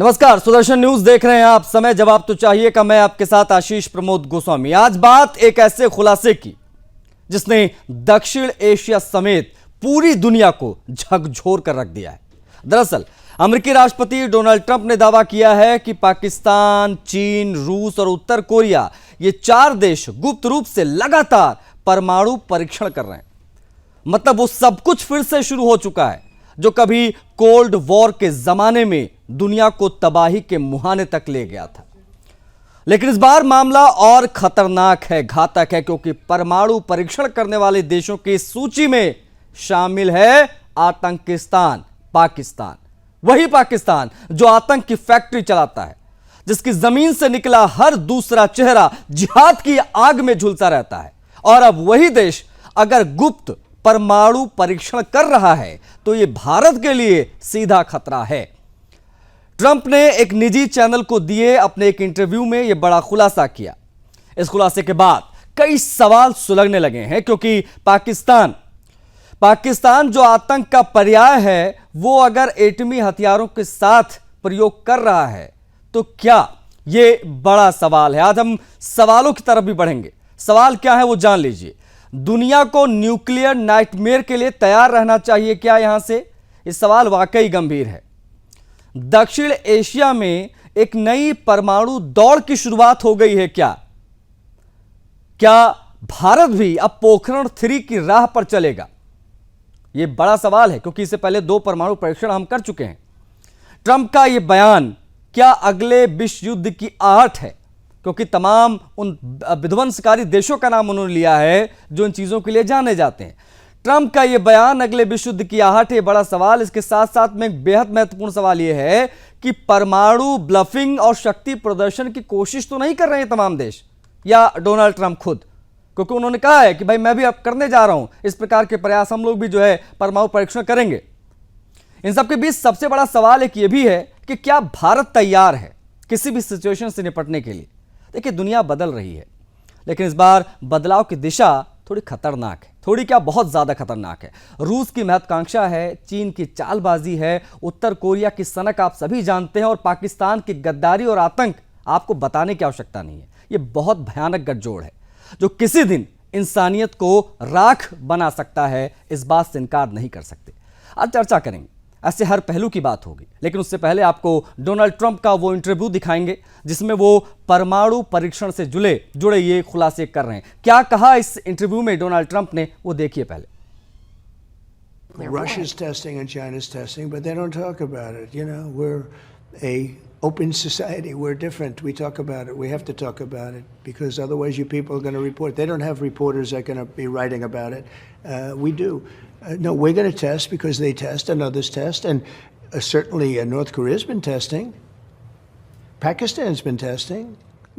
नमस्कार, सुदर्शन न्यूज देख रहे हैं आप। समय जवाब तो चाहिए का मैं आपके साथ आशीष प्रमोद गोस्वामी। आज बात एक ऐसे खुलासे की जिसने दक्षिण एशिया समेत पूरी दुनिया को झकझोर कर रख दिया है। दरअसल अमेरिकी राष्ट्रपति डोनाल्ड ट्रंप ने दावा किया है कि पाकिस्तान, चीन, रूस और उत्तर कोरिया ये चार देश गुप्त रूप से लगातार परमाणु परीक्षण कर रहे हैं। मतलब वो सब कुछ फिर से शुरू हो चुका है जो कभी कोल्ड वॉर के जमाने में दुनिया को तबाही के मुहाने तक ले गया था। लेकिन इस बार मामला और खतरनाक है, घातक है, क्योंकि परमाणु परीक्षण करने वाले देशों की सूची में शामिल है आतंकिस्तान, पाकिस्तान। वही पाकिस्तान जो आतंक की फैक्ट्री चलाता है, जिसकी जमीन से निकला हर दूसरा चेहरा जिहाद की आग में झुलसा रहता है। और अब वही देश अगर गुप्त परमाणु परीक्षण कर रहा है तो यह भारत के लिए सीधा खतरा है। ट्रंप ने एक निजी चैनल को दिए अपने एक इंटरव्यू में यह बड़ा खुलासा किया। इस खुलासे के बाद कई सवाल सुलगने लगे हैं, क्योंकि पाकिस्तान जो आतंक का पर्याय है, वो अगर एटमी हथियारों के साथ प्रयोग कर रहा है तो क्या, यह बड़ा सवाल है। आज हम सवालों की तरफ भी बढ़ेंगे। सवाल क्या है वो जान लीजिए। दुनिया को न्यूक्लियर नाइटमेयर के लिए तैयार रहना चाहिए क्या? यहां से यह सवाल वाकई गंभीर है। दक्षिण एशिया में एक नई परमाणु दौड़ की शुरुआत हो गई है क्या? क्या भारत भी अब पोखरण 3 की राह पर चलेगा? यह बड़ा सवाल है, क्योंकि इससे पहले 2 परमाणु परीक्षण हम कर चुके हैं। ट्रंप का यह बयान क्या अगले विश्व युद्ध की आहट है? क्योंकि तमाम उन विध्वंसकारी देशों का नाम उन्होंने लिया है जो इन चीजों के लिए जाने जाते हैं। ट्रंप का यह बयान अगले विश्व युद्ध की आहट है, बड़ा सवाल। इसके साथ साथ में एक बेहद महत्वपूर्ण सवाल यह है कि परमाणु ब्लफिंग और शक्ति प्रदर्शन की कोशिश तो नहीं कर रहे हैं तमाम देश या डोनाल्ड ट्रंप खुद, क्योंकि उन्होंने कहा है कि भाई मैं भी अब करने जा रहा हूं इस प्रकार के प्रयास, हम लोग भी जो है परमाणु परीक्षण करेंगे। इन सबके बीच सबसे बड़ा सवाल एक यह भी है कि क्या भारत तैयार है किसी भी सिचुएशन से निपटने के लिए? देखिए, दुनिया बदल रही है, लेकिन इस बार बदलाव की दिशा थोड़ी खतरनाक है। थोड़ी क्या, बहुत ज्यादा खतरनाक है। रूस की महत्वाकांक्षा है, चीन की चालबाजी है, उत्तर कोरिया की सनक आप सभी जानते हैं, और पाकिस्तान की गद्दारी और आतंक आपको बताने की आवश्यकता नहीं है। यह बहुत भयानक गठजोड़ है जो किसी दिन इंसानियत को राख बना सकता है, इस बात से इनकार नहीं कर सकते। आज चर्चा करेंगे, ऐसे हर पहलू की बात होगी, लेकिन उससे पहले आपको डोनाल्ड ट्रंप का वो इंटरव्यू दिखाएंगे जिसमें वो परमाणु परीक्षण से जुड़े ये खुलासे कर रहे हैं। क्या कहा इस इंटरव्यू में डोनाल्ड ट्रंप ने, वो देखिए पहले। Russia's testing and China's testing, but they don't talk about it. You know, we're a open society. We're different. We talk about it. We have to talk about it because otherwise you people are going to report. They don't have reporters that are going to be writing about it. We do. No, we're going to test because they test and others test. And certainly North Korea's been testing. Pakistan's been testing.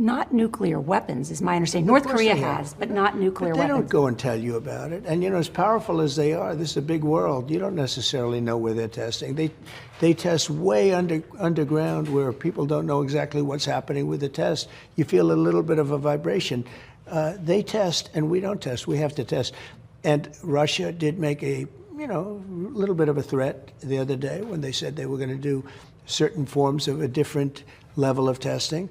Not nuclear weapons, is my understanding. North Korea has, but not nuclear weapons. They don't weapons. go and tell you about it. And, you know, as powerful as they are, this is a big world. You don't necessarily know where they're testing. They test way underground where people don't know exactly what's happening with the test. You feel a little bit of a vibration. They test, and we don't test. We have to test. And Russia did make a, you know, little bit of a threat the other day when they said they were going to do certain forms of a different level of testing.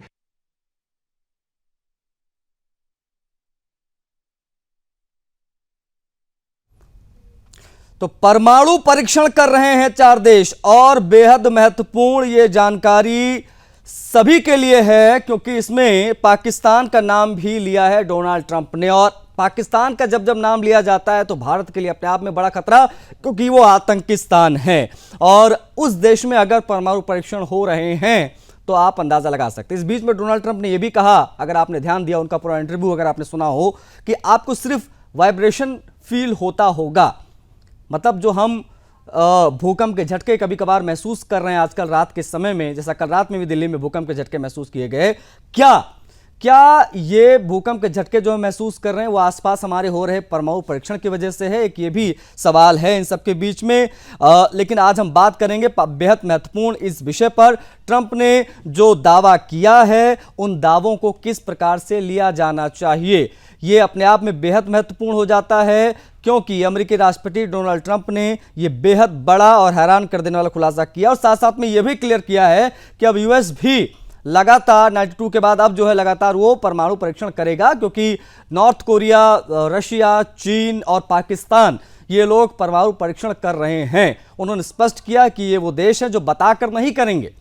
तो परमाणु परीक्षण कर रहे हैं 4 देश, और बेहद महत्वपूर्ण ये जानकारी सभी के लिए है, क्योंकि इसमें पाकिस्तान का नाम भी लिया है डोनाल्ड ट्रंप ने। और पाकिस्तान का जब नाम लिया जाता है तो भारत के लिए अपने आप में बड़ा खतरा, क्योंकि वो आतंकिस्तान है। और उस देश में अगर परमाणु परीक्षण हो रहे हैं तो आप अंदाजा लगा सकते हैं। इस बीच में डोनाल्ड ट्रंप ने यह भी कहा, अगर आपने ध्यान दिया उनका पूरा इंटरव्यू अगर आपने सुना हो, कि आपको सिर्फ वाइब्रेशन फील होता होगा। मतलब जो हम भूकंप के झटके कभी कभार महसूस कर रहे हैं आजकल रात के समय में, जैसा कल रात में भी दिल्ली में भूकंप के झटके महसूस किए गए, क्या ये भूकंप के झटके जो हम महसूस कर रहे हैं वो आसपास हमारे हो रहे परमाणु परीक्षण की वजह से है? एक ये भी सवाल है इन सब के बीच में। लेकिन आज हम बात करेंगे बेहद महत्वपूर्ण इस विषय पर। ट्रंप ने जो दावा किया है उन दावों को किस प्रकार से लिया जाना चाहिए, ये अपने आप में बेहद महत्वपूर्ण हो जाता है, क्योंकि अमेरिकी राष्ट्रपति डोनाल्ड ट्रंप ने ये बेहद बड़ा और हैरान कर देने वाला खुलासा किया और साथ साथ में ये भी क्लियर किया है कि अब यूएस भी लगातार 92 के बाद अब जो है लगातार वो परमाणु परीक्षण करेगा, क्योंकि नॉर्थ कोरिया, रशिया, चीन और पाकिस्तान ये लोग परमाणु परीक्षण कर रहे हैं। उन्होंने स्पष्ट किया कि ये वो देश है जो बताकर नहीं करेंगे,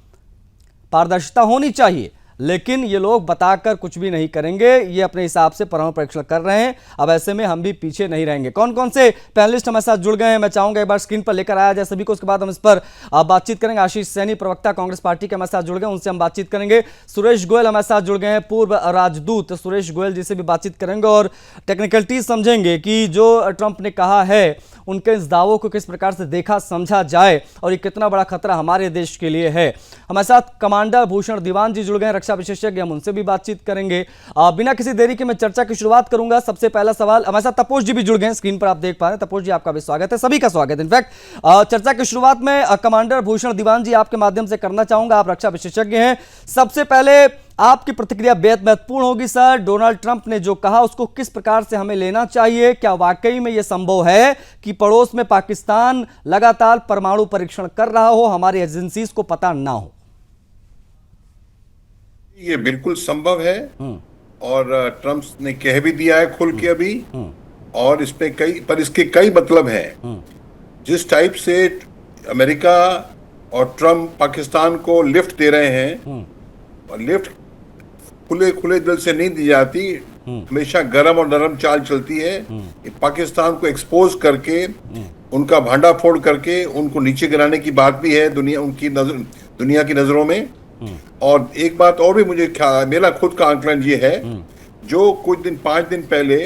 पारदर्शिता होनी चाहिए, लेकिन ये लोग बताकर कुछ भी नहीं करेंगे, ये अपने हिसाब से परमाणु परीक्षण कर रहे हैं। अब ऐसे में हम भी पीछे नहीं रहेंगे। कौन कौन से पैनलिस्ट हमारे साथ जुड़ गए हैं, मैं चाहूंगा एक बार स्क्रीन पर लेकर आया जाए सभी को, उसके बाद हम इस पर बातचीत करेंगे। आशीष सैनी, प्रवक्ता कांग्रेस पार्टी के हमारे साथ जुड़ गए, उनसे हम बातचीत करेंगे। सुरेश गोयल हमारे साथ जुड़ गए हैं, पूर्व राजदूत सुरेश गोयल जी से भी बातचीत करेंगे और टेक्निकलिटीज समझेंगे कि जो ट्रंप ने कहा है उनके इस दावों को किस प्रकार से देखा समझा जाए और ये कितना बड़ा खतरा हमारे देश के लिए है। हमारे साथ कमांडर भूषण दीवान जी जुड़ गए हैं, रक्षा विशेषज्ञ, हम उनसे भी बातचीत करेंगे। बिना किसी देरी के मैं चर्चा की शुरुआत करूंगा। सबसे पहला सवाल, हमारे साथ तपोष जी भी जुड़ गए हैं, स्क्रीन पर आप देख पा रहे हैं। तपोष जी, आपका भी स्वागत है, सभी का स्वागत है। इनफैक्ट चर्चा की शुरुआत में कमांडर भूषण दीवान जी आपके माध्यम से करना चाहूंगा। आप रक्षा विशेषज्ञ हैं, सबसे पहले आपकी प्रतिक्रिया बेहद महत्वपूर्ण होगी सर। डोनाल्ड ट्रंप ने जो कहा उसको किस प्रकार से हमें लेना चाहिए? क्या वाकई में यह संभव है कि पड़ोस में पाकिस्तान लगातार परमाणु परीक्षण कर रहा हो, हमारी एजेंसीज को पता ना हो? ये बिल्कुल संभव है और ट्रंप ने कह भी दिया है खुल के अभी, और इसके कई मतलब हैं। जिस टाइप से अमेरिका और ट्रंप पाकिस्तान को लिफ्ट दे रहे हैं, और लिफ्ट खुले खुले दिल से नहीं दी जाती, हमेशा गरम और नरम चाल चलती है। ये पाकिस्तान को एक्सपोज करके, उनका भांडा फोड़ करके उनको नीचे गिराने की बात भी है दुनिया की नजरों में। और एक बात और भी मेरा खुद का आंकलन ये है, जो कुछ दिन 5 दिन पहले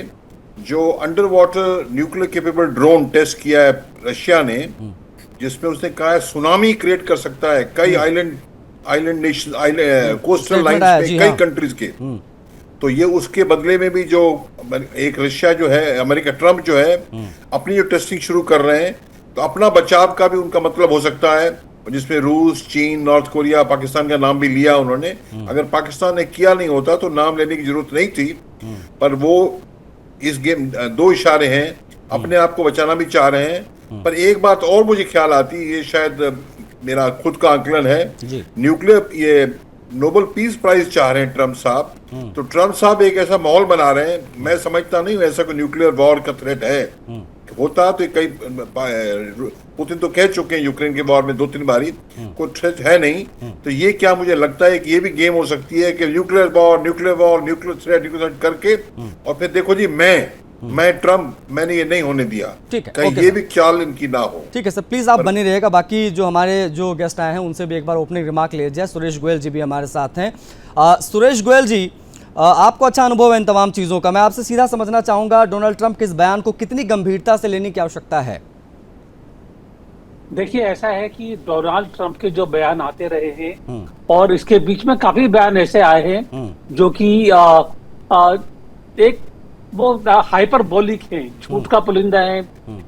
जो under water nuclear capable drone test किया है रशिया ने, जिसमें उसने कहा है सुनामी क्रिएट कर सकता है कई आइलैंड नेशन, कोस्टल लाइंस पे कई कंट्रीज के। तो ये उसके बदले में भी जो एक रशिया जो है, अमेरिका, ट्रंप जो है अपनी जो टेस्टिंग शुरू कर रहे हैं, तो अपना बचाव का भी उनका मतलब हो सकता है, जिसमें रूस, चीन, नॉर्थ कोरिया, पाकिस्तान का नाम भी लिया उन्होंने। अगर पाकिस्तान ने किया नहीं होता तो नाम लेने की जरूरत नहीं थी, पर वो इस गेम 2 इशारे हैं, अपने आप को बचाना भी चाह रहे हैं। पर एक बात और मुझे ख्याल आती, ये शायद मेरा खुद का आंकलन है, न्यूक्लियर ये नोबेल पीस प्राइज चाह रहे हैं ट्रंप साहब, तो ट्रंप साहब एक ऐसा माहौल बना रहे हैं, मैं समझता नहीं हूं ऐसा कोई न्यूक्लियर वॉर का थ्रेट है। होता तो कई पुतिन तो कह चुके हैं यूक्रेन के वॉर में 2-3 बारी, कोई थ्रेट है नहीं। तो ये क्या मुझे लगता है कि ये भी गेम हो सकती है कि न्यूक्लियर थ्रेट करके, और फिर देखो जी मैं ट्रंप, मैंने ये नहीं होने दिया। ठीक है, कहीं ये भी चाल इनकी ना हो। ठीक है सर, प्लीज आप बने रहिएगा। बाकी जो हमारे जो गेस्ट आए हैं उनसे भी एक बार ओपनिंग रिमार्क ले जाए। सुरेश गोयल जी भी हमारे साथ हैं। सुरेश गोयल जी, आपको अच्छा अनुभव है इन तमाम चीजों का, मैं आपसे सीधा समझना चाहूंगा, डोनाल्ड ट्रंप के इस बयान को कितनी गंभीरता से लेने की आवश्यकता है? देखिए, ऐसा है कि डोनाल्ड ट्रंप के जो बयान आते रहे हैं और इसके बीच में काफी बयान ऐसे आए हैं जो कि एक वो हाइपरबोलिक है, झूठ का पुलिंदा है,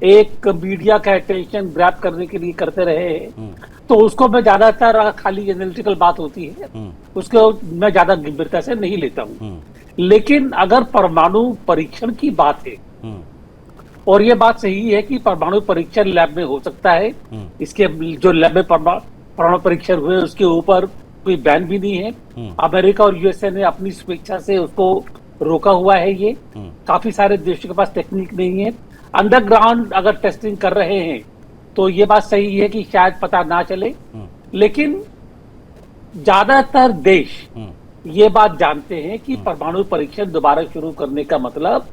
एक मीडिया का अटेंशन ग्रैब करने के लिए करते रहे हैं। तो उसको मैं ज्यादातर खाली एनालिटिकल बात होती है, उसको मैं ज्यादा गंभीरता से नहीं लेता हूँ। लेकिन अगर परमाणु परीक्षण की बात है, और ये बात सही है कि परमाणु परीक्षण लैब में हो सकता है, इसके जो लैब में परमाणु परीक्षण हुए उसके ऊपर कोई बैन भी नहीं है। अमेरिका और यूएसए ने अपनी स्वेच्छा से उसको रोका हुआ है। ये काफी सारे देशों के पास टेक्निक नहीं है। अंडरग्राउंड अगर टेस्टिंग कर रहे हैं तो ये बात सही है कि शायद पता ना चले, लेकिन ज्यादातर देश ये बात जानते हैं कि परमाणु परीक्षण दोबारा शुरू करने का मतलब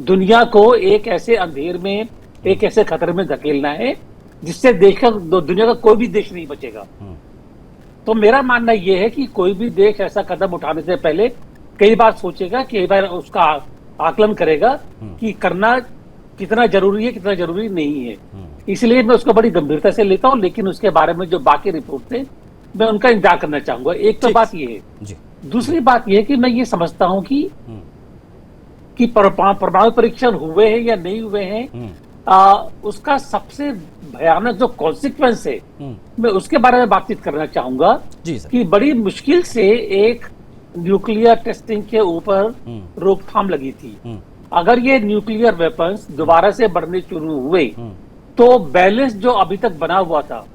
दुनिया को एक ऐसे अंधेर में, एक ऐसे खतरे में धकेलना है जिससे दुनिया का कोई भी देश नहीं बचेगा। तो मेरा मानना यह है कि कोई भी देश ऐसा कदम उठाने से पहले कई बार सोचेगा, कई बार उसका आकलन करेगा कि करना कितना जरूरी है, कितना जरूरी नहीं है। इसलिए मैं उसको बड़ी गंभीरता से लेता हूं, लेकिन उसके बारे में जो बाकी रिपोर्ट थे मैं उनका इंतजार करना चाहूंगा। एक तो बात ये है, दूसरी बात यह है कि मैं ये समझता हूं कि परमाणु परीक्षण हुए हैं या नहीं हुए हैं, उसका सबसे भयानक जो कॉन्सिक्वेंस है मैं उसके बारे में बातचीत करना चाहूंगा कि बड़ी मुश्किल से एक न्यूक्लियर टेस्टिंग के ऊपर रोकथाम लगी थी। अगर ये न्यूक्लियर वेपन्स दोबारा से बढ़ने शुरू हुए तो बैलेंस जो अभी तक बना हुआ था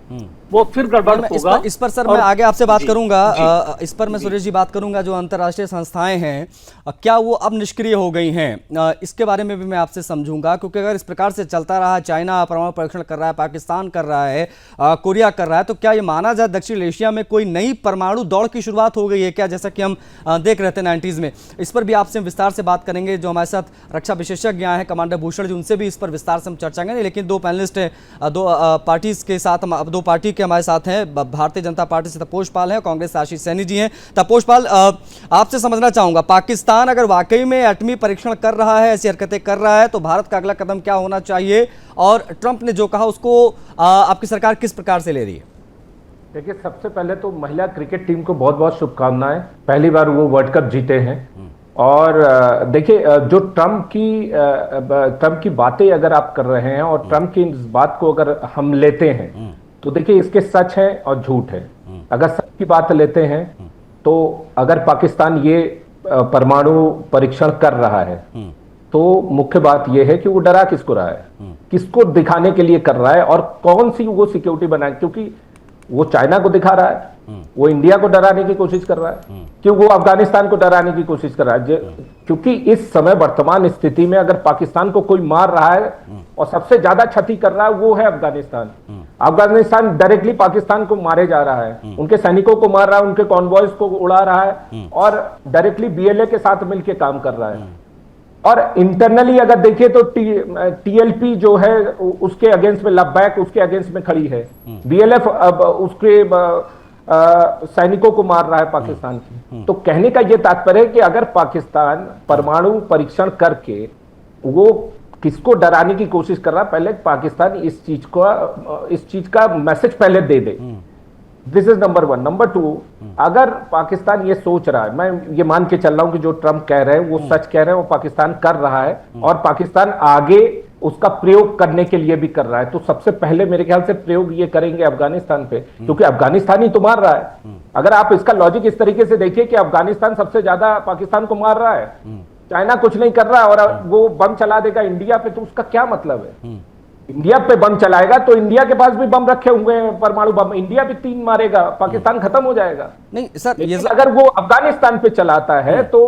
वो फिर गड़बड़ होगा। इस पर सर मैं आगे आपसे बात करूंगा, इस पर मैं सुरेश जी बात करूंगा। जो अंतर्राष्ट्रीय संस्थाएं हैं क्या वो अब निष्क्रिय हो गई हैं, इसके बारे में भी मैं आपसे समझूंगा, क्योंकि अगर इस प्रकार से चलता रहा, चाइना परमाणु परीक्षण कर रहा है, पाकिस्तान कर रहा है, कोरिया कर रहा है, तो क्या ये माना जाए दक्षिण एशिया में कोई नई परमाणु दौड़ की शुरुआत हो गई है क्या, जैसा कि हम देख रहे थे 90s में। इस पर भी आपसे विस्तार से बात करेंगे। जो हमारे साथ रक्षा विशेषज्ञ हैं कमांडर भूषण जी, उनसे भी इस पर विस्तार से हम चर्चा करेंगे। लेकिन दो पैनलिस्ट हैं, दो पार्टीज के साथ, दो पार्टी के हमारे साथ हैं। भारतीय जनता पार्टी से तपोष पाल है, कांग्रेस से आशीष सैनी जी हैं। तपोष पाल, आपसे समझना चाहूंगा, पाकिस्तान अगर वाकई में एटमी परीक्षण कर रहा है, ऐसी हरकतें कर रहा है, तो भारत का अगला कदम क्या होना चाहिए, और ट्रंप ने जो कहा उसको आपकी सरकार किस प्रकार से ले रही है? देखिए, सबसे पहले तो महिला क्रिकेट टीम को बहुत बहुत शुभकामनाएं। पहली बार वो वर्ल्ड कप जीते हैं। और देखिए, जो ट्रंप की बातें अगर आप कर रहे हैं और ट्रंप की इस बात को अगर हम लेते हैं तो देखिए, इसके सच है और झूठ है। अगर सच की बात लेते हैं तो अगर पाकिस्तान ये परमाणु परीक्षण कर रहा है तो मुख्य बात यह है कि वो डरा किसको रहा है, किसको दिखाने के लिए कर रहा है, और कौन सी वो सिक्योरिटी बनाए। क्योंकि वो चाइना को दिखा रहा है, वो इंडिया को डराने की कोशिश कर रहा है, क्यों वो अफगानिस्तान को डराने की कोशिश कर रहा है। क्योंकि इस समय वर्तमान स्थिति में अगर पाकिस्तान को कोई मार रहा है और सबसे ज्यादा क्षति कर रहा है वो है अफगानिस्तान। अफगानिस्तान डायरेक्टली पाकिस्तान को मारे जा रहा है, उनके सैनिकों को मार रहा है, उनके कॉन्वॉयज को उड़ा रहा है और डायरेक्टली बीएलए के साथ मिलकर काम कर रहा है। और इंटरनली अगर देखिए तो टीएलपी जो है उसके अगेंस्ट में, लब्बैक उसके अगेंस्ट में खड़ी है, बीएलएफ अब उसके सैनिकों को मार रहा है पाकिस्तान की। तो कहने का यह तात्पर्य है कि अगर पाकिस्तान परमाणु परीक्षण करके वो किसको डराने की कोशिश कर रहा है, पहले पाकिस्तान इस चीज का मैसेज पहले दे दे। This is number 1। नंबर 2, अगर पाकिस्तान ये सोच रहा है, मैं ये मान के चल रहा हूं कि जो ट्रंप कह रहे हैं वो सच कह रहे हैं, वो पाकिस्तान कर रहा है और पाकिस्तान आगे उसका प्रयोग करने के लिए भी कर रहा है, तो सबसे पहले मेरे ख्याल से प्रयोग ये करेंगे अफगानिस्तान पे, क्योंकि अफगानिस्तान ही तो मार रहा है। अगर आप इसका लॉजिक इस तरीके से देखिए कि अफगानिस्तान सबसे ज्यादा पाकिस्तान को मार रहा है, चाइना कुछ नहीं कर रहा है और वो बम चला देगा इंडिया पे, तो उसका क्या मतलब है? इंडिया पे बम चलाएगा तो इंडिया के पास भी बम रखे हुए हैं, परमाणु बम, इंडिया भी 3 मारेगा, पाकिस्तान खत्म हो जाएगा। नहीं सर, ये अगर वो अफगानिस्तान पे चलाता है तो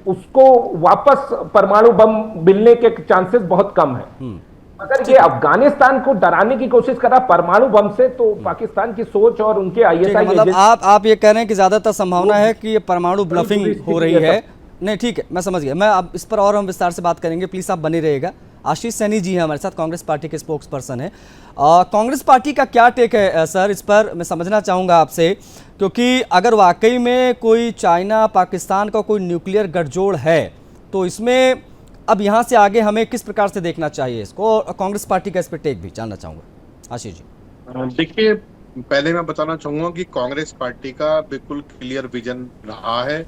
उसको वापस परमाणु बम मिलने के चांसेस बहुत कम है। अगर ये अफगानिस्तान को डराने की कोशिश कर रहा परमाणु बम से, तो पाकिस्तान की सोच और उनके आईएसआई, मतलब आप ये कह रहे हैं कि ज्यादातर संभावना है कि ये परमाणु ब्लफिंग हो रही है। नहीं ठीक है, मैं समझ गया। मैं अब इस पर और हम विस्तार से बात करेंगे, प्लीज आप बने रहिएगा। आशीष सैनी जी हैं हमारे साथ, कांग्रेस पार्टी के स्पोक्स पर्सन है। कांग्रेस पार्टी का क्या टेक है सर, इस पर मैं समझना चाहूँगा आपसे, क्योंकि अगर वाकई में कोई चाइना पाकिस्तान का कोई न्यूक्लियर गठजोड़ है तो इसमें अब यहाँ से आगे हमें किस प्रकार से देखना चाहिए इसको, और कांग्रेस पार्टी का इस पर टेक भी जानना चाहूँगा। आशीष जी। देखिए, पहले मैं बताना चाहूंगा कि कांग्रेस पार्टी का बिल्कुल क्लियर विजन रहा है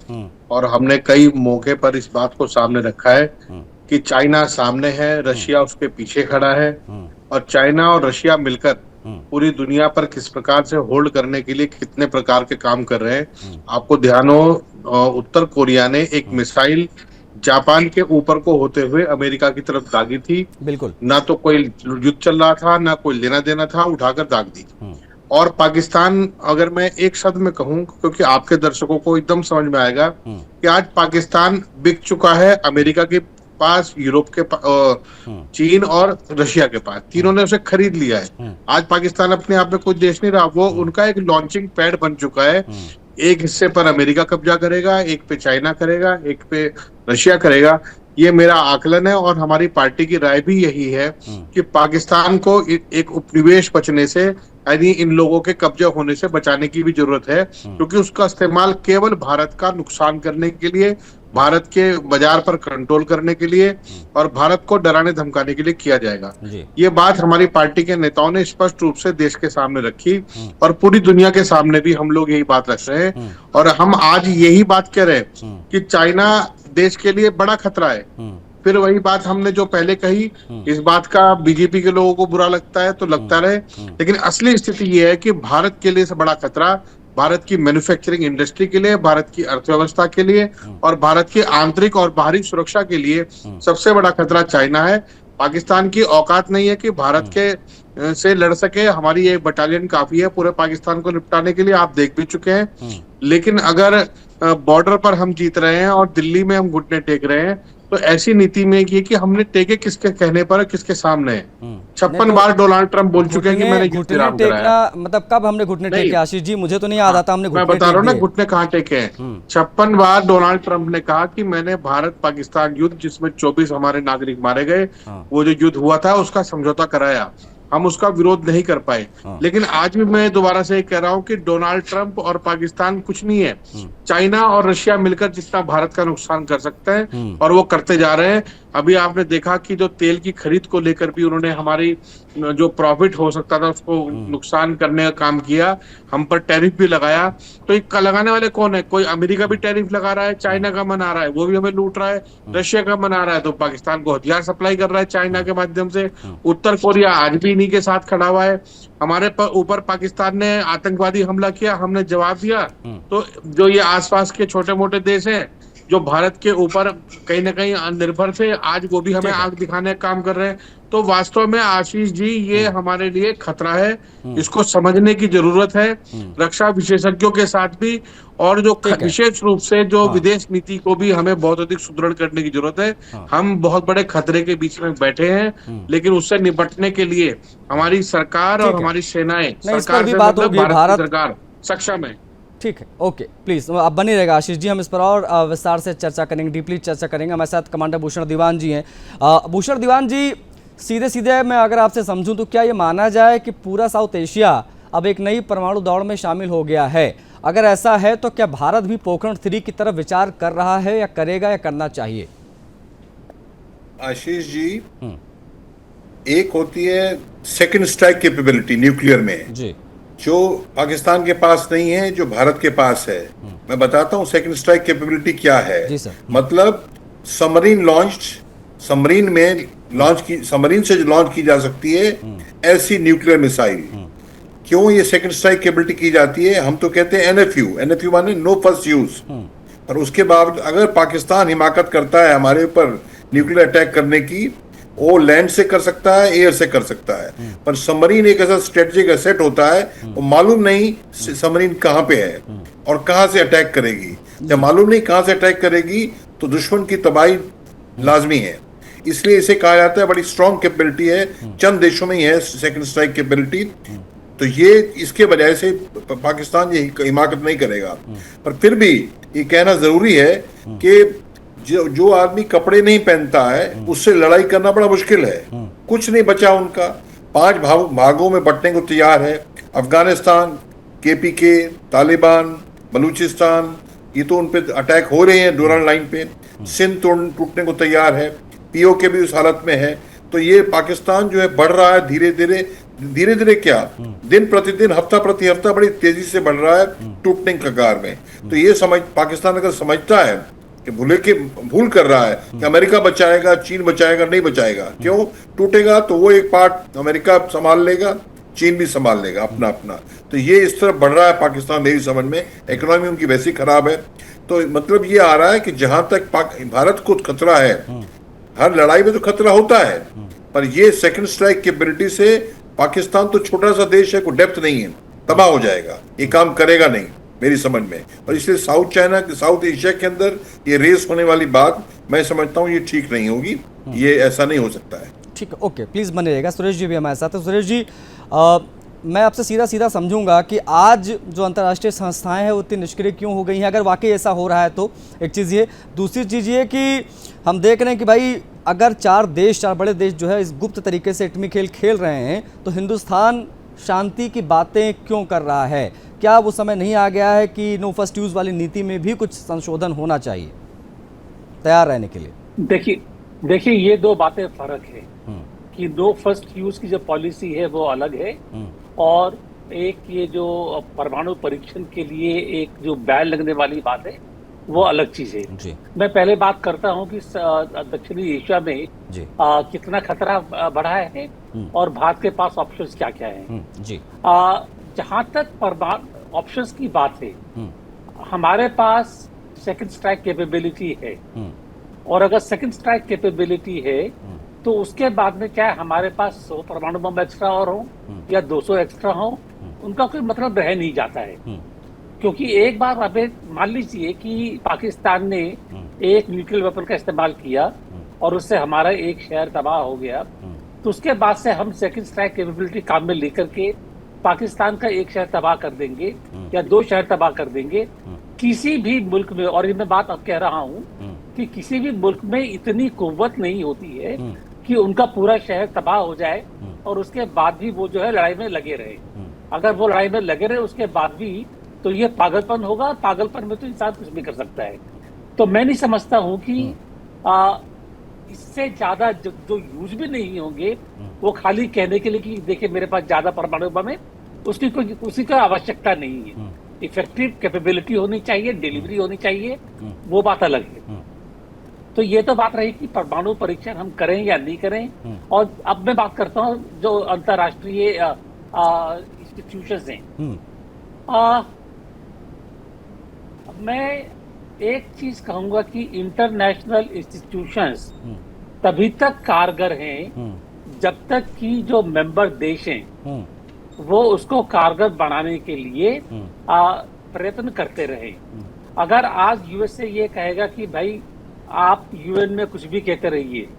और हमने कई मौके पर इस बात को सामने रखा है कि चाइना सामने है, रशिया उसके पीछे खड़ा है और चाइना और रशिया मिलकर पूरी दुनिया पर किस प्रकार से होल्ड करने के लिए कितने प्रकार के काम कर रहे हैं। आपको ध्यान हो, उत्तर कोरिया ने एक मिसाइल जापान के ऊपर को होते हुए अमेरिका की तरफ दागी थी। बिल्कुल, ना तो कोई युद्ध चल रहा था, ना कोई लेना देना था, उठाकर दाग दी। और पाकिस्तान, अगर मैं एक शब्द में कहूं, क्योंकि आपके दर्शकों को एकदम समझ में आएगा कि आज पाकिस्तान बिक चुका है अमेरिका के पास, यूरोप के चीन और रशिया के पास, तीनों ने उसे खरीद लिया है। आज पाकिस्तान अपने आप में कोई देश नहीं रहा, वो उनका एक लॉन्चिंग पैड बन चुका है। एक हिस्से पर अमेरिका कब्जा करेगा, एक पे चाइना करेगा, एक पे रशिया करेगा। ये मेरा आकलन है और हमारी पार्टी की राय भी यही है कि पाकिस्तान को एक उपनिवेश बचने से, यानी इन लोगों के कब्जा होने से बचाने की भी जरूरत है, क्योंकि उसका इस्तेमाल केवल भारत का नुकसान करने के लिए, भारत के बाजार पर कंट्रोल करने के लिए और भारत को डराने धमकाने के लिए किया जाएगा। ये बात हमारी पार्टी के नेताओं ने स्पष्ट रूप से देश के सामने रखी और पूरी दुनिया के सामने भी हम लोग यही बात रख रहे हैं। और हम आज यही बात कह रहे हैं कि चाइना देश के लिए बड़ा खतरा है। फिर वही बात हमने जो पहले कही, इस बात का बीजेपी के लोगों को बुरा लगता है तो लगता रहे, लेकिन असली स्थिति यह है कि भारत के लिए बड़ा खतरा भारत की मैन्युफैक्चरिंग इंडस्ट्री के लिए, भारत की अर्थव्यवस्था के लिए और भारत की आंतरिक और बाहरी सुरक्षा के लिए सबसे बड़ा खतरा चाइना है। पाकिस्तान की औकात नहीं है कि भारत के से लड़ सके। हमारी एक बटालियन काफी है पूरे पाकिस्तान को निपटाने के लिए, आप देख भी चुके हैं। लेकिन अगर बॉर्डर पर हम जीत रहे हैं और दिल्ली में हम घुटने टेक रहे हैं, तो ऐसी नीति में ये कि हमने टेके किसके कहने पर, किसके सामने है। 56 बार डोनाल्ड ट्रंप बोल चुके हैं कि मैंने युद्ध विराम कराया। मतलब कब हमने घुटने टेके आशीष जी? मुझे तो नहीं याद आता हमने मैं घुटने बता रहा हूँ ना टेक दिए। घुटने कहाँ टेके हैं। 56 बार डोनाल्ड ट्रंप ने कहा कि मैंने भारत पाकिस्तान युद्ध, जिसमें 24 हमारे नागरिक मारे गए, वो जो युद्ध हुआ था उसका समझौता कराया। हम उसका विरोध नहीं कर पाए। लेकिन आज भी मैं दोबारा से कह रहा हूं कि डोनाल्ड ट्रंप और पाकिस्तान कुछ नहीं है। चाइना और रशिया मिलकर जितना भारत का नुकसान कर सकते हैं और वो करते जा रहे हैं। अभी आपने देखा कि जो तेल की खरीद को लेकर भी उन्होंने हमारी जो प्रॉफिट हो सकता था उसको नुकसान करने का काम किया, हम पर टैरिफ भी लगाया। तो एक लगाने वाले कौन है? कोई अमेरिका भी टैरिफ लगा रहा है, चाइना का मना रहा है, वो भी हमें लूट रहा है, रशिया का मना रहा है तो पाकिस्तान को हथियार सप्लाई कर रहा है चाइना के माध्यम से। उत्तर कोरिया आज भी इन्हीं के साथ खड़ा हुआ है। हमारे ऊपर पाकिस्तान ने आतंकवादी हमला किया, हमने जवाब दिया। तो जो ये आसपास के छोटे मोटे देश हैं जो भारत के ऊपर कहीं ना कहीं निर्भर थे, आज वो भी हमें आग दिखाने का काम कर रहे हैं। तो वास्तव में आशीष जी ये हमारे लिए खतरा है, इसको समझने की जरूरत है रक्षा विशेषज्ञों के साथ भी, और जो विशेष रूप से जो विदेश नीति को भी हमें बहुत अधिक सुदृढ़ करने की जरूरत है। हम बहुत बड़े खतरे के बीच में बैठे हैं, लेकिन उससे निपटने के लिए हमारी सरकार और हमारी सेनाएं, सरकार से मतलब भारत की सरकार सक्षम है। ठीक है, ओके, प्लीज अब बनी रहेगा आशीष जी, हम इस पर और विस्तार से चर्चा करेंगे, डीपली चर्चा करेंगे। हमारे साथ कमांडर भूषण दीवान जी हैं। भूषण दीवान जी, सीधे सीधे मैं अगर आपसे समझूं तो क्या ये माना जाए कि पूरा साउथ एशिया अब एक नई परमाणु दौड़ में शामिल हो गया है? अगर ऐसा है तो क्या भारत भी पोखरण 3 की तरफ विचार कर रहा है, या करेगा, या करना चाहिए? आशीष जी, एक होती है सेकंड स्ट्राइक कैपेबिलिटी न्यूक्लियर में जी, जो पाकिस्तान के पास नहीं है, जो भारत के पास है। मैं बताता हूं सेकंड स्ट्राइक कैपेबिलिटी क्या है। जी सर। मतलब सबमरीन लॉन्च्ड, सबमरीन में लॉन्च की, सबमरीन से जो लॉन्च की जा सकती है ऐसी न्यूक्लियर मिसाइल। क्यों ये सेकंड स्ट्राइक कैपेबिलिटी की जाती है? हम तो कहते हैं एनएफयू माने नो फर्स्ट यूज। पर उसके बाद अगर पाकिस्तान हिमाकत करता है हमारे ऊपर न्यूक्लियर अटैक करने की, वो लैंड से कर सकता है, एयर से कर सकता है। पर सबमरीन एक ऐसा स्ट्रेटेजिक एसेट होता है, वो मालूम नहीं सबमरीन कहाँ पे है और कहाँ से अटैक करेगी। जब मालूम नहीं कहाँ से अटैक करेगी तो दुश्मन की तबाही लाजमी है। इसलिए इसे कहा जाता है बड़ी स्ट्रॉन्ग कैपेबिलिटी है, चंद देशों में ही है सेकंड स्ट्राइक कैपेबिलिटी। तो ये इसके वजह से पाकिस्तान ये हिमाकत नहीं करेगा। पर फिर भी ये कहना जरूरी है कि जो आदमी कपड़े नहीं पहनता है उससे लड़ाई करना बड़ा मुश्किल है। कुछ नहीं बचा उनका, 5 भागों में बंटने को तैयार है। अफगानिस्तान, केपीके, तालिबान, बलूचिस्तान, ये तो उन पे अटैक हो रहे हैं डोरन लाइन पे। सिंध टूटने को तैयार है, पीओके भी उस हालत में है। तो ये पाकिस्तान जो है बढ़ रहा है धीरे धीरे क्या, दिन प्रतिदिन, हफ्ता प्रति हफ्ता बड़ी तेजी से बढ़ रहा है टूटने के कगार में। तो ये पाकिस्तान अगर समझता है कि भूल कर रहा है कि अमेरिका बचाएगा, चीन बचाएगा, नहीं बचाएगा। क्यों? टूटेगा तो वो एक पार्ट अमेरिका संभाल लेगा, चीन भी संभाल लेगा अपना अपना। तो ये इस तरफ बढ़ रहा है पाकिस्तान, मेरी समझ में। इकोनॉमी उनकी वैसी खराब है। तो मतलब ये आ रहा है कि जहां तक भारत को खतरा है, हर लड़ाई में तो खतरा होता है, पर ये सेकंड स्ट्राइक कैपेबिलिटी से पाकिस्तान तो छोटा सा देश है, कोई डेप्थ नहीं है, तबाह हो जाएगा, ये काम करेगा नहीं मेरी समझ में। और इसलिए साउथ एशिया के अंदर ये रेस होने वाली बात मैं समझता हूँ ये ठीक नहीं होगी, ये ऐसा नहीं हो सकता है। ठीक है, ओके, प्लीज़ बने रहेगा। सुरेश जी भी हमारे साथ है। सुरेश जी, मैं आपसे सीधा समझूंगा कि आज जो अंतर्राष्ट्रीय संस्थाएं हैं वो इतनी निष्क्रिय क्यों हो गई हैं, अगर वाकई ऐसा हो रहा है तो? एक चीज़ ये, दूसरी चीज़ ये कि हम देख रहे हैं कि भाई अगर 4 बड़े देश जो है इस गुप्त तरीके से एटमी खेल रहे हैं, तो हिंदुस्तान शांति की बातें क्यों कर रहा है? क्या वो समय नहीं आ गया है कि नो फर्स्ट यूज़ वाली नीति में भी कुछ संशोधन होना चाहिए तैयार रहने के लिए? देखिए ये 2 बातें फर्क है कि नो फर्स्ट यूज की जो पॉलिसी है वो अलग है, और एक ये जो परमाणु परीक्षण के लिए एक जो बैन लगने वाली बात है वो अलग चीज है। मैं पहले बात करता हूं कि दक्षिणी एशिया में कितना खतरा बढ़ा है और भारत के पास ऑप्शंस क्या क्या हैं। जहां तक परमाणु ऑप्शंस की बात है, हमारे पास सेकंड स्ट्राइक कैपेबिलिटी है, और अगर सेकंड स्ट्राइक कैपेबिलिटी है तो उसके बाद में चाहे हमारे पास 100 परमाणु बम एक्स्ट्रा और हो या 200 एक्स्ट्रा हो, उनका कोई मतलब रह नहीं जाता है। क्योंकि एक बार अभी मान लीजिए कि पाकिस्तान ने एक न्यूक्लियर वेपन का इस्तेमाल किया और उससे हमारा एक शहर तबाह हो गया, तो उसके बाद से हम सेकंड स्ट्राइक कैपेबिलिटी काम में लेकर के पाकिस्तान का एक शहर तबाह कर देंगे या 2 शहर तबाह कर देंगे। किसी भी मुल्क में, और ये मैं बात अब कह रहा हूँ कि किसी भी मुल्क में इतनी कुव्वत नहीं होती है कि उनका पूरा शहर तबाह हो जाए और उसके बाद भी वो जो है लड़ाई में लगे रहे। अगर वो लड़ाई में लगे रहे उसके बाद भी, तो ये पागलपन होगा। पागलपन में तो इंसान कुछ भी कर सकता है। तो मैं नहीं समझता हूँ कि इससे ज्यादा जो यूज भी नहीं होंगे, वो खाली कहने के लिए कि देखिए मेरे पास ज्यादा परमाणु बम है, उसी का आवश्यकता नहीं है। इफेक्टिव कैपेबिलिटी होनी चाहिए, डिलीवरी होनी चाहिए, वो बात अलग है। तो ये तो बात रही कि परमाणु परीक्षण हम करें या नहीं करें। और अब मैं बात करता हूँ जो अंतर्राष्ट्रीय इंस्टीट्यूशंस हैं। मैं एक चीज कहूंगा कि इंटरनेशनल इंस्टीट्यूशंस तभी तक कारगर हैं जब तक कि जो मेंबर देश हैं वो उसको कारगर बनाने के लिए प्रयत्न करते रहे। अगर आज यूएसए ये कहेगा कि भाई आप यूएन में कुछ भी कहते रहिए,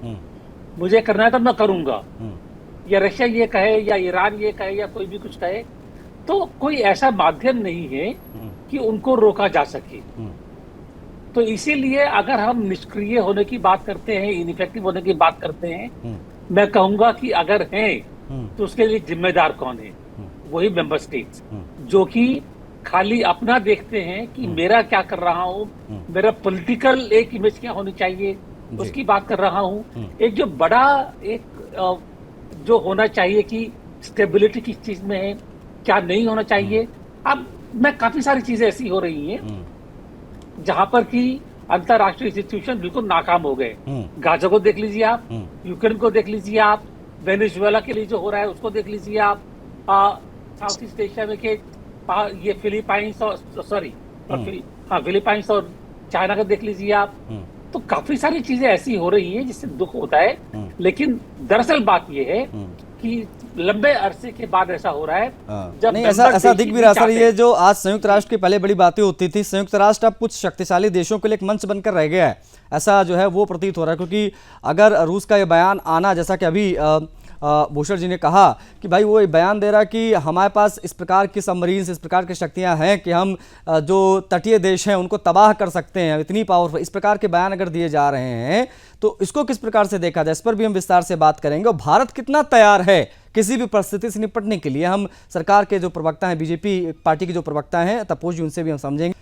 मुझे करना है तो मैं करूंगा, या रशिया ये कहे या ईरान ये कहे या कोई भी कुछ कहे, तो कोई ऐसा माध्यम नहीं है कि उनको रोका जा सके। तो इसीलिए अगर हम निष्क्रिय होने की बात करते हैं, इनइफेक्टिव होने की बात करते हैं, मैं कहूंगा कि अगर हैं तो उसके लिए जिम्मेदार कौन है? वही मेंबर स्टेट्स, जो कि खाली अपना देखते हैं कि मेरा क्या कर रहा हूं, मेरा पॉलिटिकल एक इमेज क्या होनी चाहिए, उसकी बात कर रहा हूं। एक जो बड़ा एक जो होना चाहिए कि स्टेबिलिटी किस चीज में है, क्या नहीं होना चाहिए। अब मैं काफी सारी चीजें ऐसी हो रही हैं जहां पर कि अंतरराष्ट्रीय इंस्टीट्यूशन बिल्कुल नाकाम हो गए। गाजा को देख लीजिए आप, यूक्रेन को देख लीजिए आप, वेनेजुएला के लिए जो हो रहा है उसको देख लीजिए आप, साउथ ईस्ट एशिया में के ये फिलीपाइंस और फिलीपाइंस और चाइना का देख लीजिए आप। तो काफी सारी चीजें ऐसी हो रही है जिससे दुख होता है। लेकिन दरअसल बात ये है कि लंबे अरसे के बाद ऐसा हो रहा है जब नहीं, ऐसा दिख भी रहा सर। ये जो आज संयुक्त राष्ट्र की पहले बड़ी बातें होती थी, संयुक्त राष्ट्र अब कुछ शक्तिशाली देशों के लिए एक मंच बनकर रह गया है, ऐसा जो है वो प्रतीत हो रहा है। क्योंकि अगर रूस का ये बयान आना, जैसा कि अभी भूषण जी ने कहा कि भाई वो बयान दे रहा कि हमारे पास इस प्रकार की सबमरीन्स, इस प्रकार की शक्तियां हैं कि हम जो तटीय देश हैं उनको तबाह कर सकते हैं, इतनी पावरफुल, इस प्रकार के बयान अगर दिए जा रहे हैं तो इसको किस प्रकार से देखा जाए, इस पर भी हम विस्तार से बात करेंगे। और भारत कितना तैयार है किसी भी परिस्थिति से निपटने के लिए, हम सरकार के जो प्रवक्ता हैं, बीजेपी पार्टी के जो प्रवक्ता हैं तपोज जी, उनसे भी हम समझेंगे।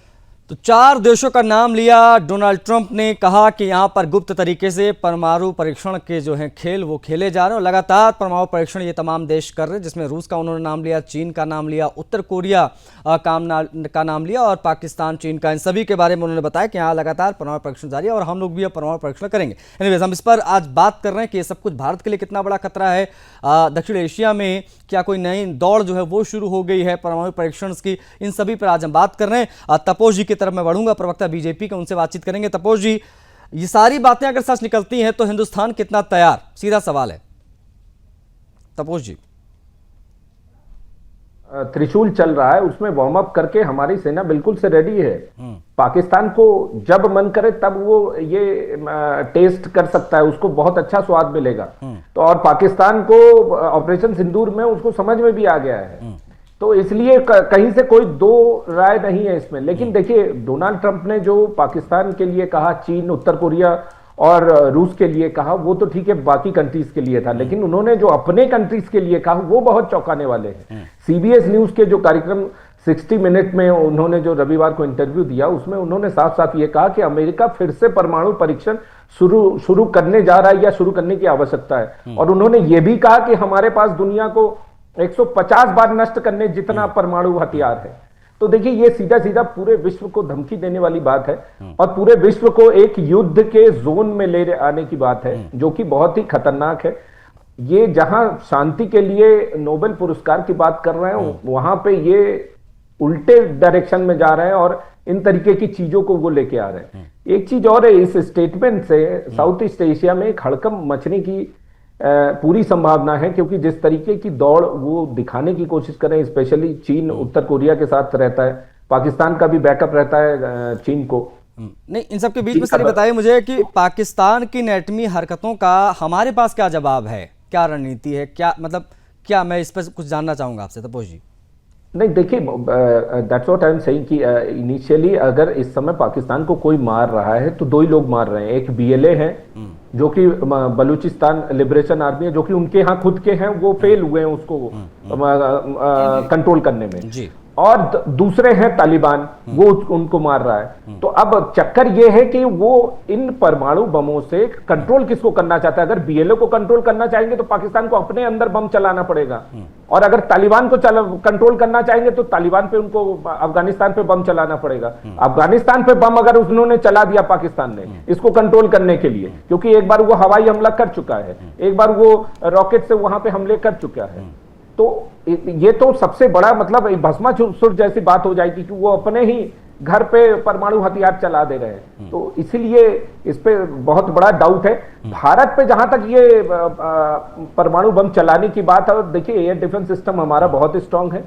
तो 4 देशों का नाम लिया डोनाल्ड ट्रंप ने, कहा कि यहां पर गुप्त तरीके से परमाणु परीक्षण के जो हैं खेल वो खेले जा रहे हैं और लगातार परमाणु परीक्षण ये तमाम देश कर रहे हैं, जिसमें रूस का उन्होंने नाम लिया, चीन का नाम लिया, उत्तर कोरिया का नाम लिया और पाकिस्तान, चीन का, इन सभी के बारे में उन्होंने बताया कि यहाँ लगातार परमाणु परीक्षण जारी है और हम लोग भी अब परमाणु परीक्षण करेंगे। एनीवेज, हम इस पर आज बात कर रहे हैं कि ये सब कुछ भारत के लिए कितना बड़ा खतरा है। दक्षिण एशिया में क्या कोई नई दौड़ जो है वो शुरू हो गई है परमाणु परीक्षण की, इन सभी पर आज हम बात कर रहे हैं। तपोज जी की तरफ मैं बढ़ूंगा, प्रवक्ता बीजेपी का, उनसे बातचीत करेंगे। तपोज जी, ये सारी बातें अगर सच निकलती हैं तो हिंदुस्तान कितना तैयार, सीधा सवाल है। तपोज जी। त्रिशूल चल रहा है, उसमें वार्म अप करके हमारी सेना बिल्कुल से रेडी है। पाकिस्तान को जब मन करे तब वो ये टेस्ट कर सकता है, उसको बहुत अच्छा स्वाद मिलेगा। तो और पाकिस्तान को ऑपरेशन सिंदूर में उसको समझ में भी आ गया है, तो इसलिए कहीं से कोई दो राय नहीं है इसमें। लेकिन देखिए, डोनाल्ड ट्रंप ने जो पाकिस्तान के लिए कहा, चीन, उत्तर कोरिया और रूस के लिए कहा, वो तो ठीक है, बाकी कंट्रीज के लिए था, लेकिन उन्होंने जो अपने कंट्रीज के लिए कहा वो बहुत चौंकाने वाले हैं। सीबीएस न्यूज के जो कार्यक्रम 60 मिनट में उन्होंने जो रविवार को इंटरव्यू दिया, उसमें उन्होंने साफ साफ ये कहा कि अमेरिका फिर से परमाणु परीक्षण शुरू करने जा रहा है या शुरू करने की आवश्यकता है। और उन्होंने ये भी कहा कि हमारे पास दुनिया को 150 बार नष्ट करने जितना परमाणु हथियार है। तो देखिए, ये सीधा सीधा पूरे विश्व को धमकी देने वाली बात है और पूरे विश्व को एक युद्ध के जोन में ले आने की बात है, जो कि बहुत ही खतरनाक है। ये जहां शांति के लिए नोबेल पुरस्कार की बात कर रहे हैं, वहां पे ये उल्टे डायरेक्शन में जा रहे हैं और इन तरीके की चीजों को वो लेके आ रहे हैं। एक चीज और है, इस स्टेटमेंट से साउथ ईस्ट एशिया में एक हड़कंप मचने की पूरी संभावना है, क्योंकि जिस तरीके की दौड़ वो दिखाने की कोशिश कर रहे हैं, स्पेशली चीन उत्तर कोरिया के साथ रहता है, पाकिस्तान का भी बैकअप रहता है चीन को। नहीं, इन सब के बीच में सर बताइए मुझे कि पाकिस्तान की नेटमी हरकतों का हमारे पास क्या जवाब है, क्या रणनीति है, क्या मतलब क्या, मैं इस पर कुछ जानना चाहूंगा आपसे तपोश जी। नहीं देखिए, that's what I am saying कि इनिशियली अगर इस समय पाकिस्तान को कोई मार रहा है तो दो ही लोग मार रहे हैं। एक बीएलए है जो कि बलूचिस्तान लिबरेशन आर्मी है, जो कि उनके यहाँ खुद के हैं, वो फेल हुए हैं उसको कंट्रोल करने में जी। और दूसरे हैं तालिबान, वो उनको मार रहा है। तो अब चक्कर ये है कि वो इन परमाणु बमों से कंट्रोल किसको करना चाहता है। अगर बीएलओ को कंट्रोल करना चाहेंगे तो पाकिस्तान को अपने अंदर बम चलाना पड़ेगा, और अगर तालिबान को कंट्रोल करना चाहेंगे तो तालिबान पे उनको अफगानिस्तान पे बम चलाना पड़ेगा। अफगानिस्तान पे बम अगर उन्होंने चला दिया पाकिस्तान ने इसको कंट्रोल करने के लिए, क्योंकि एक बार वो हवाई हमला कर चुका है, एक बार वो रॉकेट से वहां पे हमले कर चुका है, तो ये तो सबसे बड़ा मतलब भस्मासुर जैसी बात हो जाएगी कि वो अपने ही घर पे परमाणु हथियार चला दे रहे हैं। तो इसीलिए इस पे बहुत बड़ा डाउट है। भारत पे जहां तक ये परमाणु बम चलाने की बात है, देखिए एयर डिफेंस सिस्टम हमारा बहुत स्ट्रांग है,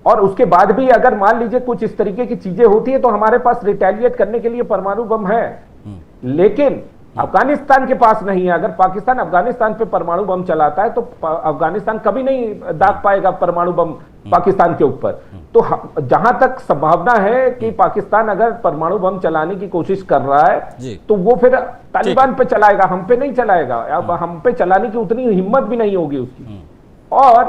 और उसके बाद भी अगर मान लीजिए कुछ इस तरीके की चीजें होती है तो हमारे पास रिटेलिएट करने के लिए परमाणु बम है, लेकिन अफगानिस्तान के पास नहीं है। अगर पाकिस्तान अफगानिस्तान पे परमाणु बम चलाता है तो अफगानिस्तान कभी नहीं दाग पाएगा परमाणु बम पाकिस्तान के ऊपर। तो जहां तक संभावना है कि पाकिस्तान अगर परमाणु बम चलाने की कोशिश कर रहा है तो वो फिर तालिबान पे चलाएगा, हम पे नहीं चलाएगा। अब हम पे चलाने की उतनी हिम्मत भी नहीं होगी उसकी, और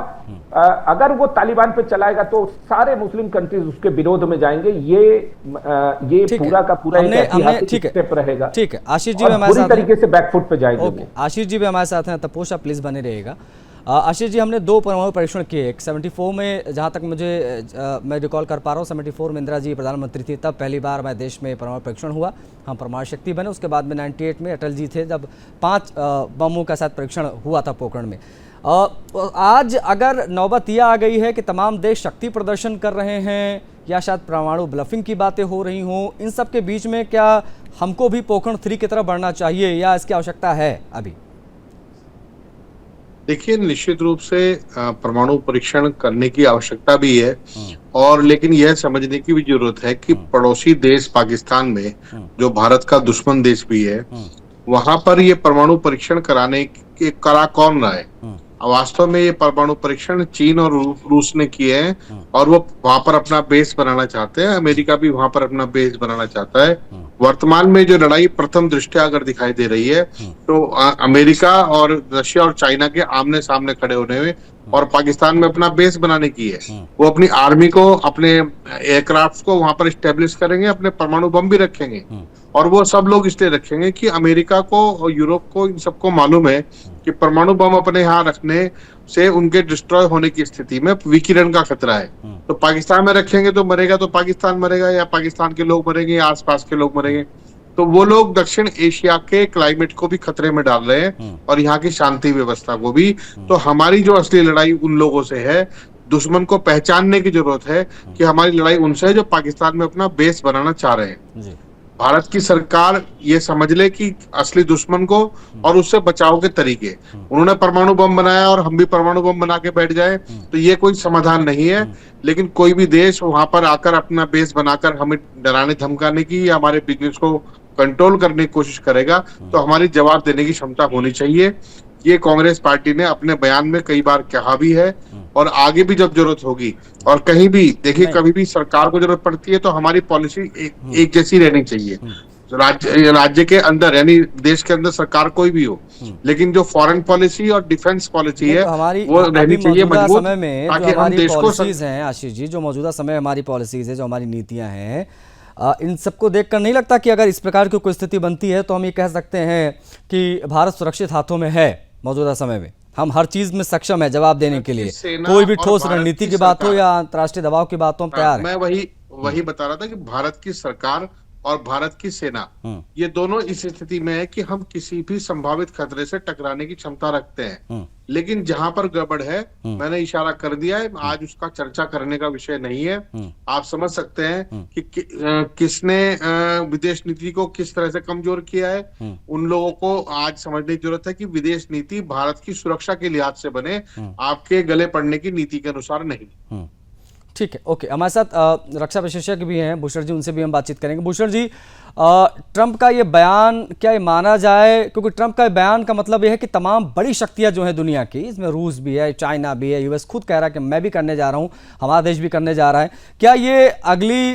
अगर वो तालिबान पे चलाएगा तो सारे मुस्लिम कंट्रीज उसके विरोध में जाएंगे। ये पूरा का पूरा एक ऐतिहासिक स्टेप रहेगा। ठीक है, आशीष जी भी हमारे साथ तरीके से बैकफुट पे जाएंगे। आशीष जी भी हमारे साथ हैं, तपोश आप प्लीज बने रहिएगा। आशीष जी, हमने 2 परमाणु परीक्षण किए। 74 में जहाँ तक मुझे मैं रिकॉल कर पा रहा हूँ, 74 में इंदिरा जी प्रधानमंत्री थी, तब पहली बार हमारे देश में परमाणु परीक्षण हुआ, हम परमाणु शक्ति बने। उसके बाद में 98 में अटल जी थे, जब 5 बमों का साथ परीक्षण हुआ था पोखरण में। आज अगर नौबत यह आ गई है कि तमाम देश शक्ति प्रदर्शन कर रहे हैं या शायद परमाणु ब्लफिंग की बातें हो रही हों, इन सब के बीच में क्या हमको भी पोखरण 3 की तरफ बढ़ना चाहिए या इसकी आवश्यकता है अभी? देखिए, निश्चित रूप से परमाणु परीक्षण करने की आवश्यकता भी है, और लेकिन यह समझने की भी जरूरत है कि पड़ोसी देश पाकिस्तान में, जो भारत का दुश्मन देश भी है, वहां पर ये परमाणु परीक्षण करा कौन रहा है। वास्तव में ये परमाणु परीक्षण चीन और रूस ने किए हैं, और वो वहां पर अपना बेस बनाना चाहते हैं। अमेरिका भी वहां पर अपना बेस बनाना चाहता है। वर्तमान में जो लड़ाई प्रथम दृष्टया अगर दिखाई दे रही है तो अमेरिका और रशिया और चाइना के आमने सामने खड़े होने में और पाकिस्तान में अपना बेस बनाने की है। वो अपनी आर्मी को, अपने एयरक्राफ्ट को वहां पर स्टेब्लिश करेंगे, अपने परमाणु बम भी रखेंगे, और वो सब लोग इसलिए रखेंगे कि अमेरिका को और यूरोप को, इन सबको मालूम है कि परमाणु बम अपने यहाँ रखने से उनके डिस्ट्रॉय होने की स्थिति में विकिरण का खतरा है। तो पाकिस्तान में रखेंगे तो मरेगा तो पाकिस्तान मरेगा, या पाकिस्तान के लोग मरेंगे, या आसपास के लोग मरेंगे। तो वो लोग दक्षिण एशिया के क्लाइमेट को भी खतरे में डाल रहे हैं, और यहाँ की शांति व्यवस्था को भी। तो हमारी जो असली लड़ाई उन लोगों से है, दुश्मन को पहचानने की जरूरत है कि हमारी लड़ाई उनसे है जो पाकिस्तान में अपना बेस बनाना चाह रहे हैं। भारत की सरकार ये समझ ले कि असली दुश्मन को और उससे बचाव के तरीके, उन्होंने परमाणु बम बनाया और हम भी परमाणु बम बना के बैठ जाए तो ये कोई समाधान नहीं है। लेकिन कोई भी देश वहां पर आकर अपना बेस बनाकर हमें डराने धमकाने की या हमारे बिजनेस को कंट्रोल करने की कोशिश करेगा तो हमारी जवाब देने की क्षमता होनी चाहिए। ये कांग्रेस पार्टी ने अपने बयान में कई बार कहा भी है, और आगे भी जब जरूरत होगी, और कहीं भी देखिए कभी भी सरकार को जरूरत पड़ती है तो हमारी पॉलिसी एक जैसी रहनी चाहिए। राज्य के अंदर, यानी देश के अंदर सरकार कोई भी हो, लेकिन जो फॉरेन पॉलिसी और डिफेंस पॉलिसी है वो रहनी चाहिए मजबूत, समय में ताकि जो हम देश को पॉलिसीज हैं आशीष जी, जो मौजूदा समय हमारी पॉलिसीज है, जो हमारी नीतियां हैं, इन सबको देखकर नहीं लगता कि अगर इस प्रकार की कोई स्थिति बनती है तो हम ये कह सकते हैं कि भारत सुरक्षित हाथों में है? मौजूदा समय में हम हर चीज में सक्षम है जवाब देने के लिए, कोई भी ठोस रणनीति की बात हो या अंतर्राष्ट्रीय दबाव की बात हो, हम तैयार हैं। मैं वही बता रहा था कि भारत की सरकार और भारत की सेना, ये दोनों इस स्थिति में है कि हम किसी भी संभावित खतरे से टकराने की क्षमता रखते हैं। लेकिन जहां पर गड़बड़ है, मैंने इशारा कर दिया है, आज उसका चर्चा करने का विषय नहीं है। आप समझ सकते हैं कि किसने विदेश नीति को किस तरह से कमजोर किया है। उन लोगों को आज समझने की जरूरत है कि विदेश नीति भारत की सुरक्षा के लिहाज से बने, आपके गले पड़ने की नीति के अनुसार नहीं। ठीक है, ओके। हमारे साथ रक्षा विशेषज्ञ भी हैं भूषण जी, उनसे भी हम बातचीत करेंगे। भूषण जी, ट्रंप का ये बयान क्या ये माना जाए, क्योंकि ट्रंप का बयान का मतलब ये है कि तमाम बड़ी शक्तियां जो हैं दुनिया की, इसमें रूस भी है, चाइना भी है, यूएस खुद कह रहा है कि मैं भी करने जा रहा हूं, हमारा देश भी करने जा रहा है, क्या ये अगली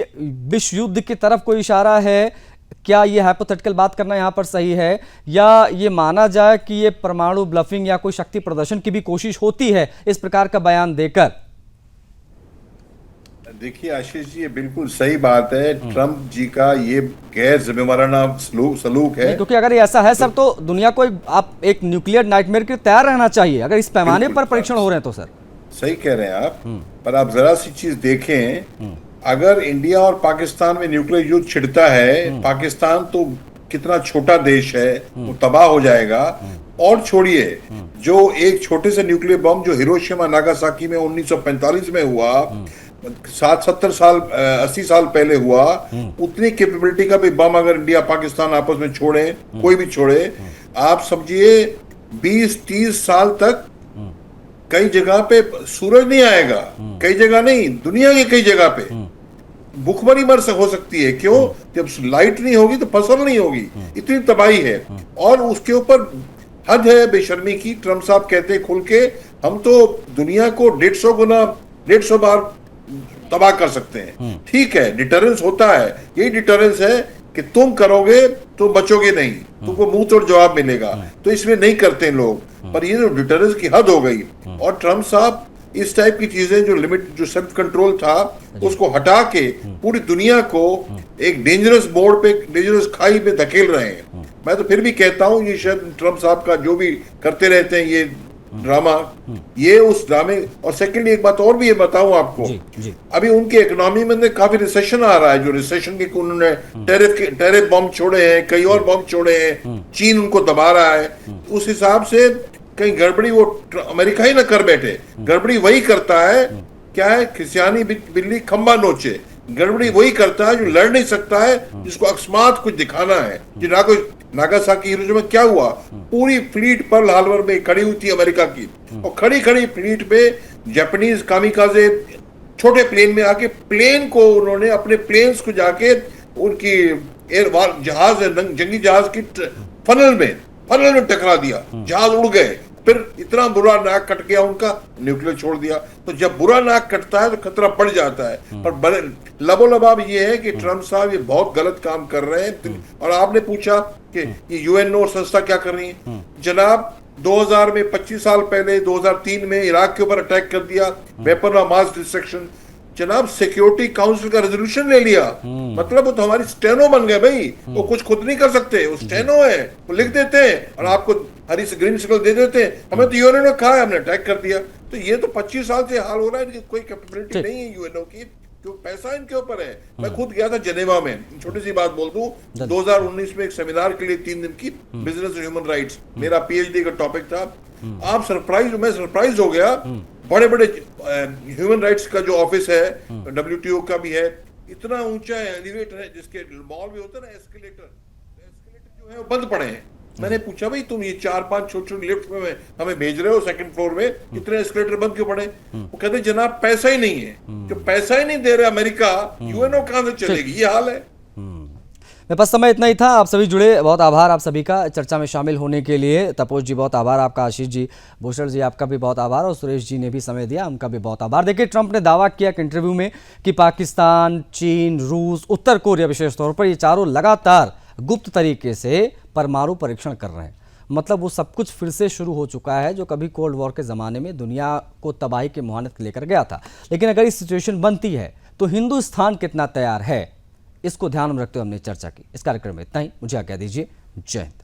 विश्व युद्ध की तरफ कोई इशारा है? क्या ये हाइपोथेटिकल बात करना यहाँ पर सही है, या ये माना जाए कि ये परमाणु ब्लफिंग या कोई शक्ति प्रदर्शन की भी कोशिश होती है इस प्रकार का बयान देकर? देखिए आशीष जी, ये बिल्कुल सही बात है। ट्रंप जी का ये गैर जिम्मेवाराना सलूक है, क्योंकि अगर ये ऐसा है सर, तो दुनिया को आप एक न्यूक्लियर नाइटमेयर के लिए तैयार रहना चाहिए अगर इस पैमाने पर परीक्षण हो रहे हैं तो। सर सही कह रहे हैं आप, पर आप जरा सी चीज देखें, अगर इंडिया और पाकिस्तान में न्यूक्लियर युद्ध छिड़ता है, पाकिस्तान तो कितना छोटा देश है, वो तबाह हो जाएगा। और छोड़िए, जो एक छोटे से न्यूक्लियर बम जो हिरोशिमा नागासाकी में 1945 में हुआ, 70 साल 80 साल पहले हुआ, उतनी कैपेबिलिटी का भी बम अगर इंडिया पाकिस्तान आपस में छोड़े, कोई भी छोड़े, आप समझिए 20-30 साल तक कई जगह पे सूरज नहीं आएगा। कई जगह नहीं, दुनिया के कई जगह पे भूखमरी हो सकती है। क्यों? जब लाइट नहीं होगी तो फसल नहीं होगी, इतनी तबाही है। और उसके ऊपर हद है बेशर्मी की। ट्रंप साहब कहते हैं खुल के, हम तो दुनिया को 150 बार तबाह कर सकते हैं। ठीक है, डिटरेंस होता है, यही डिटरेंस है कि तुम करोगे तो बचोगे नहीं, तुमको मुंह तोड़ जवाब मिलेगा, तो इसमें नहीं करते लोग। पर ये जो डिटरेंस की हद हो गई, और ट्रंप साहब इस टाइप की चीजें, जो लिमिट, जो सेल्फ कंट्रोल था, उसको हटा के पूरी दुनिया को एक डेंजरस मोड पे, डेंजरस खाई में धकेल रहे हैं। मैं तो फिर भी कहता हूं, ये शायद ट्रंप साहब का जो भी करते रहते हैं ये ड्रामा, ये उस ड्रामे। और सेकेंडली एक बात और भी ये बताऊं आपको, जी। अभी उनकी इकोनॉमी में काफी रिसेशन आ रहा है, जो रिसेशन के उन्होंने टेरिफ बॉम्ब छोड़े हैं, कई और बॉम्ब छोड़े हैं, चीन उनको दबा रहा है। उस हिसाब से कहीं गड़बड़ी वो अमेरिका ही ना कर बैठे, गड़बड़ी वही करता है। क्या है, खिसियानी बिल्ली खंबा नोचे। गड़बड़ी वही करता है जो लड़ नहीं सकता है, जिसको अकस्मात कुछ दिखाना है। नागासाकी हिरोशिमा में क्या हुआ, पूरी फ्लीट पर्ल हार्बर में खड़ी हुई थी अमेरिका की, और खड़ी फ्लीट पे जापानीज कामिकाजे छोटे प्लेन में आके प्लेन को उन्होंने, अपने प्लेन्स को जाके उनकी जहाज, जंगी जहाज की फनल में टकरा दिया, जहाज उड़ गए। फिर इतना बुरा नाक कट गया उनका, न्यूक्लियर छोड़ दिया। तो जब बुरा नाक कटता है तो खतरा बढ़ जाता है। पर लबोलबाब ये है कि ट्रंप साहब ये बहुत गलत काम कर रहे हैं। और आपने पूछा कि ये यूएनओ संस्था क्या कर रही है। जनाब, 2000 में 25 साल पहले 2003 में इराक के ऊपर अटैक कर दिया, वेपन ऑफ मास डिस्ट्रक्शन। जनाब, सिक्योरिटी काउंसिल का रेजोल्यूशन ले लिया, मतलब वो तो हमारी स्टेनो बन गए भाई। वो कुछ खुद नहीं कर सकते, वो स्टेनो है, वो लिख देते हैं और आपको हरी से ग्रीन सिग्नल दे देते हैं। हमें तो यूएनओ ने कहा है, हमने अटैक कर दिया। तो ये तो 25 साल से हाल हो रहा है, इनकी कोई कैपेबिलिटी नहीं है यूएनओ की, जो पैसा इनके ऊपर है। मैं खुद गया था जेनेवा में, छोटी सी बात बोल दूं, 2019 में एक सेमिनार के लिए 3 दिन की, बिजनेस एंड ह्यूमन राइट्स, मेरा पीएचडी का टॉपिक था। आप मैं सरप्राइज हो गया। बड़े ह्यूमन राइट्स का जो ऑफिस है, डब्ल्यूटीओ का भी है, इतना ऊंचा एलिवेटर है, जिसके मॉल भी होता है ना, एस्केलेटर जो है वो बंद पड़े हैं। मैंने पूछा, भाई तुम ये 4-5 छोटे लिफ्ट में हमें भेज रहे हो सेकंड फ्लोर में, इतने एस्केलेटर बंद क्यों पड़े? वो कहते जनाब पैसा ही नहीं है। जो पैसा ही नहीं दे रहा अमेरिका, यूएनओ कहां से चलेगी? ये हाल है। मेरे पास समय इतना ही था। आप सभी जुड़े, बहुत आभार आप सभी का चर्चा में शामिल होने के लिए। तपोज जी बहुत आभार आपका, आशीष जी, भूषण जी आपका भी बहुत आभार, और सुरेश जी ने भी समय दिया, उनका भी बहुत आभार। देखिए, ट्रंप ने दावा किया एक इंटरव्यू में कि पाकिस्तान, चीन, रूस, उत्तर कोरिया विशेष तौर पर, ये चारों लगातार गुप्त तरीके से परमाणु परीक्षण कर रहे हैं। मतलब वो सब कुछ फिर से शुरू हो चुका है जो कभी कोल्ड वॉर के ज़माने में दुनिया को तबाही के मुहानत लेकर गया था। लेकिन अगर इस सिचुएशन बनती है तो हिंदुस्तान कितना तैयार है, इसको ध्यान में रखते हुए हमने चर्चा की। इस कार्यक्रम में इतना ही, मुझे आज्ञा दीजिए। जय हिंद।